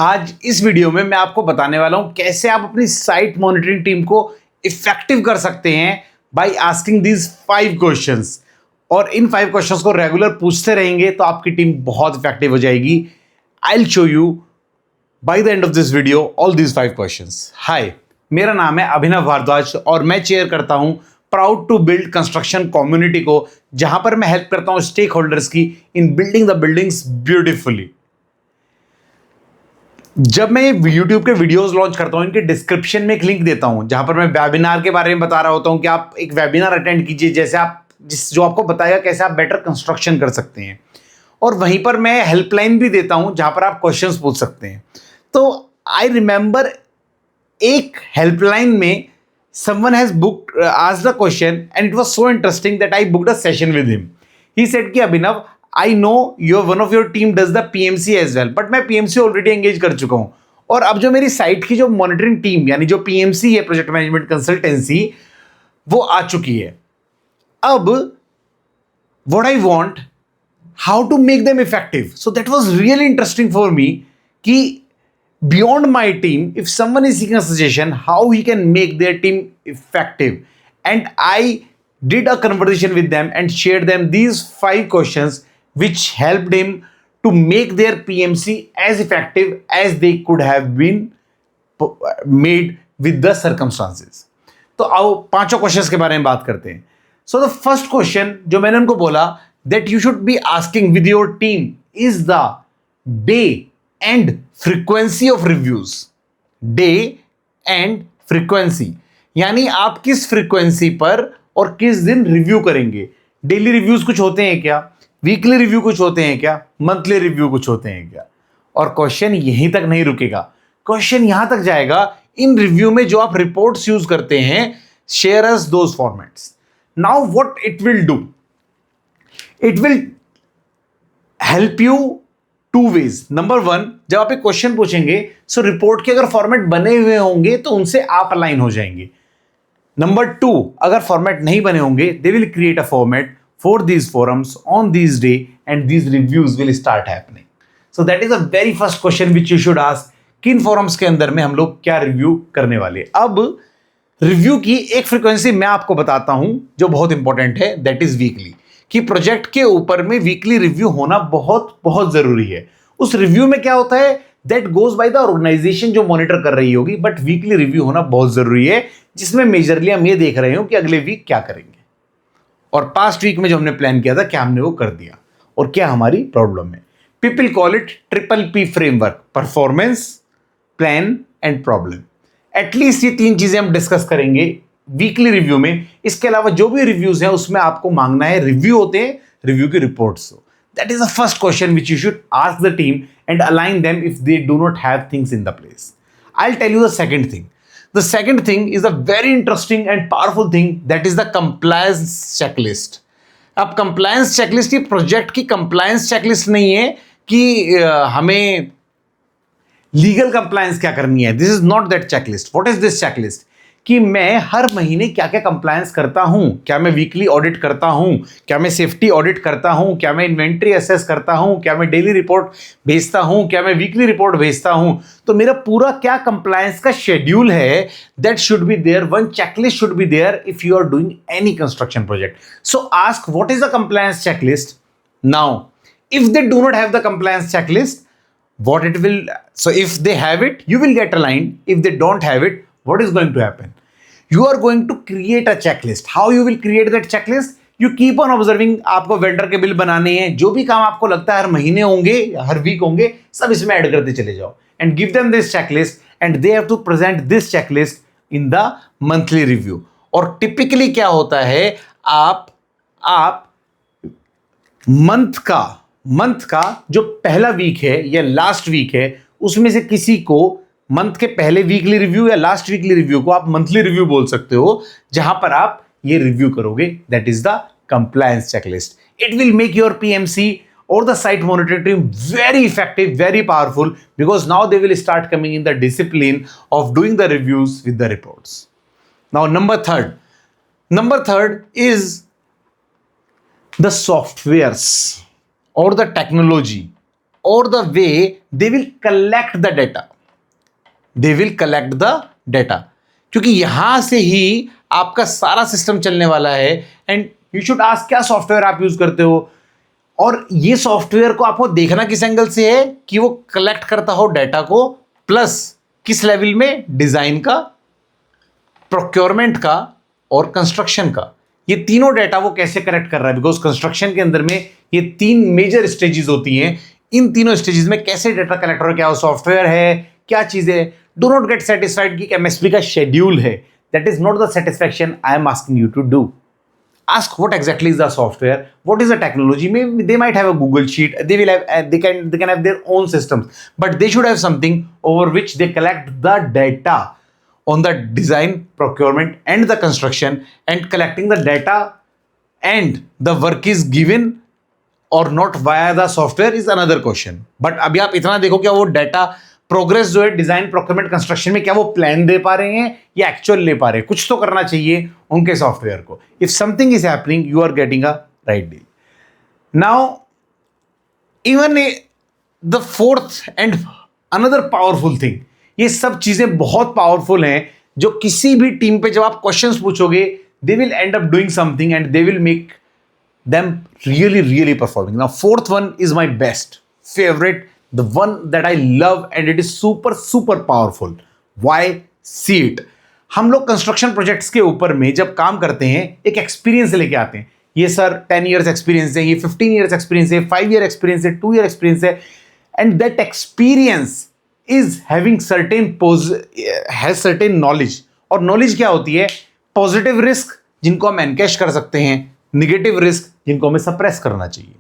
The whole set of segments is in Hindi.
आज इस वीडियो में मैं आपको बताने वाला हूं कैसे आप अपनी साइट मॉनिटरिंग टीम को इफेक्टिव कर सकते हैं बाय आस्किंग दीज 5 क्वेश्चंस। और इन 5 क्वेश्चंस को रेगुलर पूछते रहेंगे तो आपकी टीम बहुत इफेक्टिव हो जाएगी। I will show you by the end of this video all these 5 questions. Hi, मेरा नाम है अभिनव भारद्वाज और मैं चेयर करता हूं proud to build construction community को, जहां पर मैं हेल्प करता हूं स्टेक होल्डर्स की इन बिल्डिंग द बिल्डिंग्स ब्यूटिफुली। जब मैं YouTube के वीडियोस लॉन्च करता हूं, इनके डिस्क्रिप्शन में एक लिंक देता हूं जहां पर मैं वेबिनार के बारे में बता रहा होता हूं कि आप एक वेबिनार अटेंड कीजिए जैसे आप जो आपको बताएगा कैसे आप बेटर कंस्ट्रक्शन कर सकते हैं। और वहीं पर मैं हेल्पलाइन भी देता हूं जहां पर आप क्वेश्चंस पूछ सकते हैं। तो आई रिमेंबर एक हेल्पलाइन में someone has booked asked a question and it was so interesting that I booked a session with him. He said कि अभिनव, I know one of your team does the PMC as well, but मैं PMC ऑलरेडी एंगेज कर चुका हूं और अब जो मेरी साइट की जो मॉनिटरिंग टीम यानी जो PMC है, प्रोजेक्ट मैनेजमेंट कंसल्टेंसी, वो आ चुकी है। अब what I want, how to make them effective. So that was really interesting for me कि beyond my team, if someone is seeking a suggestion how he can make their team effective, and I did a conversation with them and shared them these 5 questions which helped him to make their PMC as effective as they could have been made with the circumstances. तो आओ पांचों क्वेश्चंस के बारे में बात करते हैं। So the first question जो मैंने उनको बोला that you should be asking with your team is the day and frequency of reviews. Day and frequency यानी आप किस फ्रीक्वेंसी पर और किस दिन रिव्यू करेंगे। डेली रिव्यूज कुछ होते हैं क्या, वीकली रिव्यू कुछ होते हैं क्या, मंथली रिव्यू कुछ होते हैं क्या। और क्वेश्चन यहीं तक नहीं रुकेगा, क्वेश्चन यहां तक जाएगा इन रिव्यू में जो आप रिपोर्ट्स यूज करते हैं, share us those formats. Now what it will do, it will help you 2 ways. Number 1, जब आप एक क्वेश्चन पूछेंगे सो रिपोर्ट के अगर फॉर्मेट बने हुए होंगे तो उनसे आप अलाइन हो जाएंगे। नंबर 2, अगर फॉर्मेट नहीं बने होंगे they will create a format for these forums on this day and these reviews will start happening. So that is a very first question which you should ask, किन फोरम्स के अंदर में हम लोग क्या रिव्यू करने वाले। अब रिव्यू की एक फ्रीक्वेंसी मैं आपको बताता हूं जो बहुत इंपॉर्टेंट है, दैट इज वीकली, कि प्रोजेक्ट के ऊपर में वीकली रिव्यू होना बहुत बहुत जरूरी है। उस रिव्यू में क्या होता है, that goes by the organisation जो मॉनिटर कर रही होगी, बट वीकली रिव्यू होना बहुत जरूरी है जिसमें मेजरली हम ये देख रहे हो कि अगले वीक क्या करेंगे और पास्ट वीक में जो हमने प्लान किया था क्या हमने वो कर दिया और क्या हमारी प्रॉब्लम है। People call it PPP framework, performance, plan and problem. At least ये 3 चीजें हम डिस्कस करेंगे वीकली रिव्यू में। इसके अलावा जो भी रिव्यूज हैं उसमें आपको मांगना है, रिव्यू होते हैं, रिव्यू की reports. That is the first question which you should ask the team and align them if they do not have things in the place. I will tell you the second thing. The second thing is a very interesting and powerful thing, that is the compliance checklist. अब कंप्लायंस चेकलिस्ट, ये प्रोजेक्ट की कंप्लायंस चेकलिस्ट नहीं है कि हमें लीगल कंप्लायंस क्या करनी है। This is not that checklist. What is this checklist, कि मैं हर महीने क्या क्या कंप्लायंस करता हूं, क्या मैं वीकली ऑडिट करता हूं, क्या मैं सेफ्टी ऑडिट करता हूं, क्या मैं इन्वेंट्री असेस करता हूं, क्या मैं डेली रिपोर्ट भेजता हूं, क्या मैं वीकली रिपोर्ट भेजता हूं। तो मेरा पूरा क्या कंप्लायंस का शेड्यूल है, that should be there, one checklist should be there if you are doing any construction project. So ask what is the compliance checklist. Now if they do not have the compliance checklist, what it will, so if they have it you will get aligned, if they don't have it what is going to happen, you are going to create a checklist. How you will create that checklist, you keep on observing, आपको वेंडर के बिल बनाने हैं, जो भी काम आपको लगता है हर महीने होंगे या हर वीक होंगे सब इसमें ऐड करते चले जाओ and give them this checklist and they have to present this checklist in the monthly review. और टिपिकली क्या होता है, आप मंथ का जो पहला वीक है या लास्ट वीक है उसमें से किसी को मंथ के पहले वीकली रिव्यू या लास्ट वीकली रिव्यू को आप मंथली रिव्यू बोल सकते हो, जहां पर आप ये रिव्यू करोगे। That is the compliance checklist. It will make your PMC or the site monitoring team very effective, very powerful, because now they will start coming in the discipline of doing the reviews with the reports. Now number third is the softwares or the technology or the way they will collect the data. They will collect the data. क्योंकि यहां से ही आपका सारा सिस्टम चलने वाला है. एंड यू शुड आस्क क्या सॉफ्टवेयर आप यूज करते हो, और ये सॉफ्टवेयर को आपको देखना किस एंगल से है कि वो कलेक्ट करता हो डाटा को, प्लस किस लेवल में, डिजाइन का, प्रोक्योरमेंट का और कंस्ट्रक्शन का. ये तीनों डाटा वो कैसे कलेक्ट कर रहा है, बिकॉज कंस्ट्रक्शन के अंदर में ये 3 मेजर स्टेजेस होती हैं. इन तीनों स्टेजेस में कैसे डाटा कलेक्ट हो रहा है, क्या वो सॉफ्टवेयर है, क्या चीजें. डू नॉट गेट सेटिस्फाइड कि एमएसपी का शेड्यूल है. That is not the satisfaction I am asking you to do. Ask what exactly is the software, what is the technology. Maybe they might have a Google sheet, they will have they can have their own systems, but they should have something over which they collect the data on the design, procurement and the construction. And collecting the data and the work is given or not via the software is another question. But अभी आप इतना देखो क्या वो data प्रोग्रेस जो है डिजाइन, प्रोक्योरमेंट, कंस्ट्रक्शन में, क्या वो प्लान दे पा रहे हैं या एक्चुअल ले पा रहे हैं. कुछ तो करना चाहिए उनके सॉफ्टवेयर को. If something is happening you are getting a right deal. Now even the fourth and another powerful thing, ये सब चीजें बहुत पावरफुल हैं जो किसी भी टीम पे जब आप क्वेश्चंस पूछोगे they will and up doing something and they will make them really performing. Now fourth one is my best favorite, the one that I love and it is super powerful. Why? See it. हम लोग कंस्ट्रक्शन प्रोजेक्ट्स के ऊपर में जब काम करते हैं एक एक्सपीरियंस लेके आते हैं. ये सर 10 years एक्सपीरियंस है, ये 15 years एक्सपीरियंस है, 5 year एक्सपीरियंस है, 2 year एक्सपीरियंस है. And that experience is having certain knowledge. और नॉलेज क्या होती है? पॉजिटिव रिस्क जिनको हम एनकैश कर सकते हैं, निगेटिव रिस्क जिनको हमें सप्रेस करना चाहिए.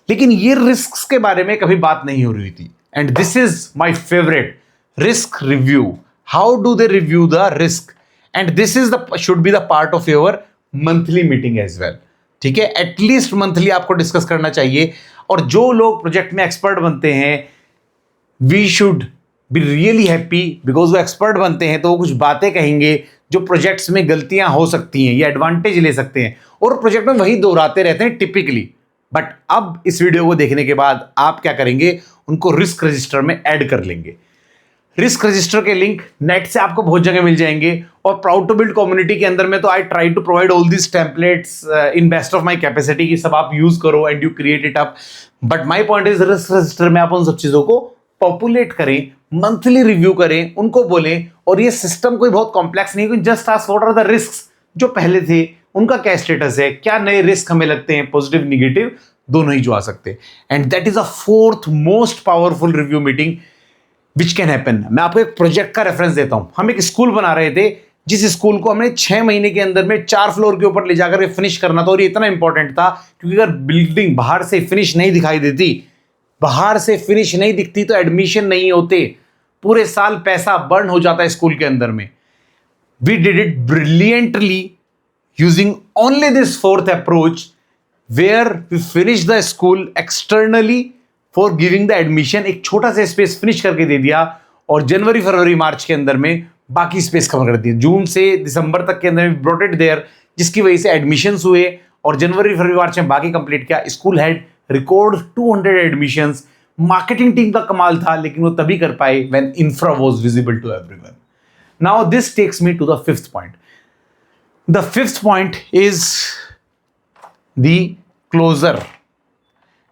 लेकिन ये रिस्क के बारे में कभी बात नहीं हो रही थी. And this is my favourite, risk review. How do they review the risk? And this is the should be the part of your monthly meeting as well. ठीक है, एटलीस्ट मंथली आपको डिस्कस करना चाहिए. और जो लोग प्रोजेक्ट में एक्सपर्ट बनते हैं we should be really happy, because वो एक्सपर्ट बनते हैं तो वो कुछ बातें कहेंगे जो प्रोजेक्ट्स में गलतियां हो सकती हैं या एडवांटेज ले सकते हैं, और प्रोजेक्ट में वही दोहराते रहते हैं टिपिकली. बट अब इस वीडियो को देखने के बाद आप क्या करेंगे, उनको रिस्क रजिस्टर में ऐड कर लेंगे. रिस्क रजिस्टर के लिंक नेट से आपको बहुत जगह मिल जाएंगे. और प्राउड टू बिल्ड कम्युनिटी के अंदर में तो I try to provide all this templates in best of my capacity की सब आप यूज करो and you create it up. But my point is risk register में आप उन सब चीजों को पॉपुलेट करें, मंथली रिव्यू करें, उनको बोलें. और ये सिस्टम कोई बहुत कॉम्प्लेक्स नहीं, just ask what are the risks जो पहले थे, उनका क्या स्टेटस है, क्या नए रिस्क हमें लगते हैं, पॉजिटिव निगेटिव दोनों ही जो आ सकते हैं. And that is a fourth most powerful review meeting which can happen. मैं आपको एक प्रोजेक्ट का रेफरेंस देता हूं. हम एक स्कूल बना रहे थे जिस स्कूल को हमने 6 महीने के अंदर में 4 फ्लोर के ऊपर ले जाकर फिनिश करना था. और ये इतना इंपॉर्टेंट था क्योंकि अगर बिल्डिंग बाहर से फिनिश नहीं दिखाई देती, बाहर से फिनिश नहीं दिखती तो एडमिशन नहीं होते, पूरे साल पैसा बर्न हो जाता है स्कूल के अंदर में. We did it brilliantly using only this fourth approach where we finish the school externally for giving the admission. एक छोटा सा स्पेस फिनिश करके दे दिया और जनवरी फरवरी मार्च के अंदर में बाकी स्पेस कवर कर दिया. जून से दिसंबर तक के अंदर में ब्रॉट इट देयर, जिसकी वजह से एडमिशंस हुए और जनवरी फरवरी मार्च में बाकी कंप्लीट किया. School had record 200 admissions. Marketing team का कमाल था, लेकिन वो तभी कर पाए when infra was visible to everyone. Now this takes me to the fifth point. The fifth point is the closure.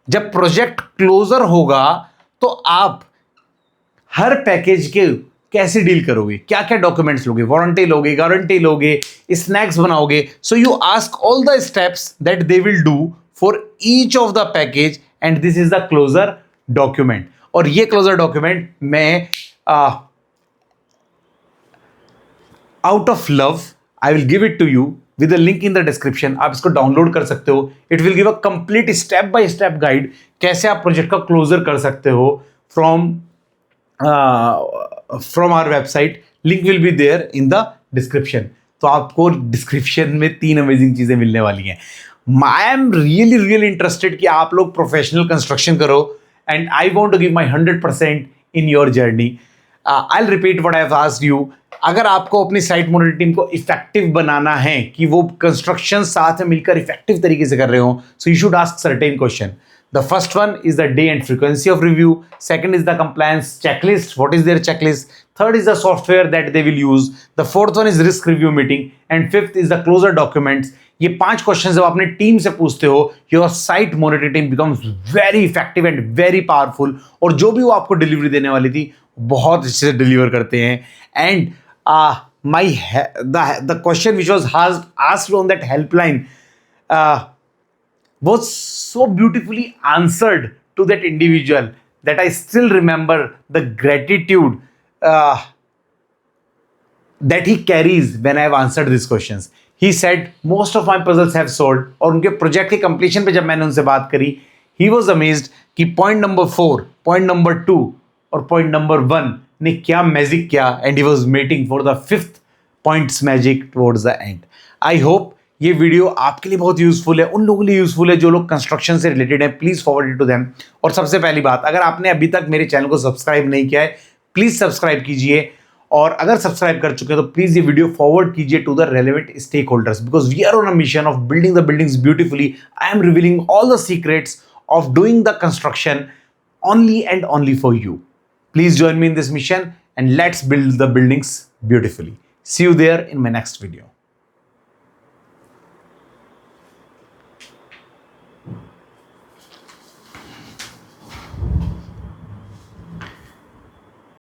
जब प्रोजेक्ट क्लोजर होगा तो आप हर पैकेज के कैसे डील करोगे, क्या क्या डॉक्यूमेंट्स लोगे, वारंटी लोगे, गारंटी लोगे, स्नैक्स बनाओगे. So you ask all the steps that they will do for each of the package and this is the closure document. और ये क्लोजर डॉक्यूमेंट मैं out of love I will give it to you with a link in the description. आप इसको डाउनलोड कर सकते हो. It will give a complete step by step guide कैसे आप प्रोजेक्ट का क्लोजर कर सकते हो from our website. Link will be there in the description. तो आपको डिस्क्रिप्शन में 3 अमेजिंग चीजें मिलने वाली हैं. आई एम रियली इंटरेस्टेड कि आप लोग प्रोफेशनल कंस्ट्रक्शन करो and I want to give my 100% in your journey. I will repeat what I have asked you. अगर आपको अपनी साइट मॉनिटरिंग टीम को इफेक्टिव बनाना है कि वो कंस्ट्रक्शन साथ में मिलकर इफेक्टिव तरीके से कर रहे हो, so you should ask certain question. The first one is the day and frequency of review. Second is the compliance checklist. What is their checklist? Third is the software that they will use. The fourth one is risk review meeting. And fifth is the closure documents. ये 5 क्वेश्चन जब अपने टीम से पूछते हो, your site monitoring team becomes very effective and very powerful. और जो भी वो आपको डिलीवरी देने वाली थी बहुत अच्छे से डिलीवर करते हैं. And the question which was asked on that helpline was so beautifully answered to that individual that I still remember the gratitude that he carries when I have answered these questions. He said most of my puzzles have solved. और उनके प्रोजेक्ट की कंप्लीशन पे जब मैंने उनसे बात करी, he was amazed कि पॉइंट नंबर 4, पॉइंट नंबर 2 और पॉइंट नंबर 1 ने क्या मैजिक किया. And he was waiting for the 5th points magic towards the end. I hope ये वीडियो आपके लिए बहुत यूजफुल है, उन लोगों के लिए यूजफुल है जो लोग कंस्ट्रक्शन से रिलेटेड है. Please forward it to them. और सबसे पहली बात, अगर आपने अभी तक मेरे चैनल को सब्सक्राइब नहीं किया है, प्लीज सब्सक्राइब कीजिए. और अगर सब्सक्राइब कर चुके हैं तो प्लीज ये वीडियो फॉरवर्ड कीजिए to the relevant stakeholders, because we are on a mission of building the buildings beautifully. I am revealing all the secrets of doing the construction only and only for you. Please join me in this mission and let's build the buildings beautifully. See you there in my next video.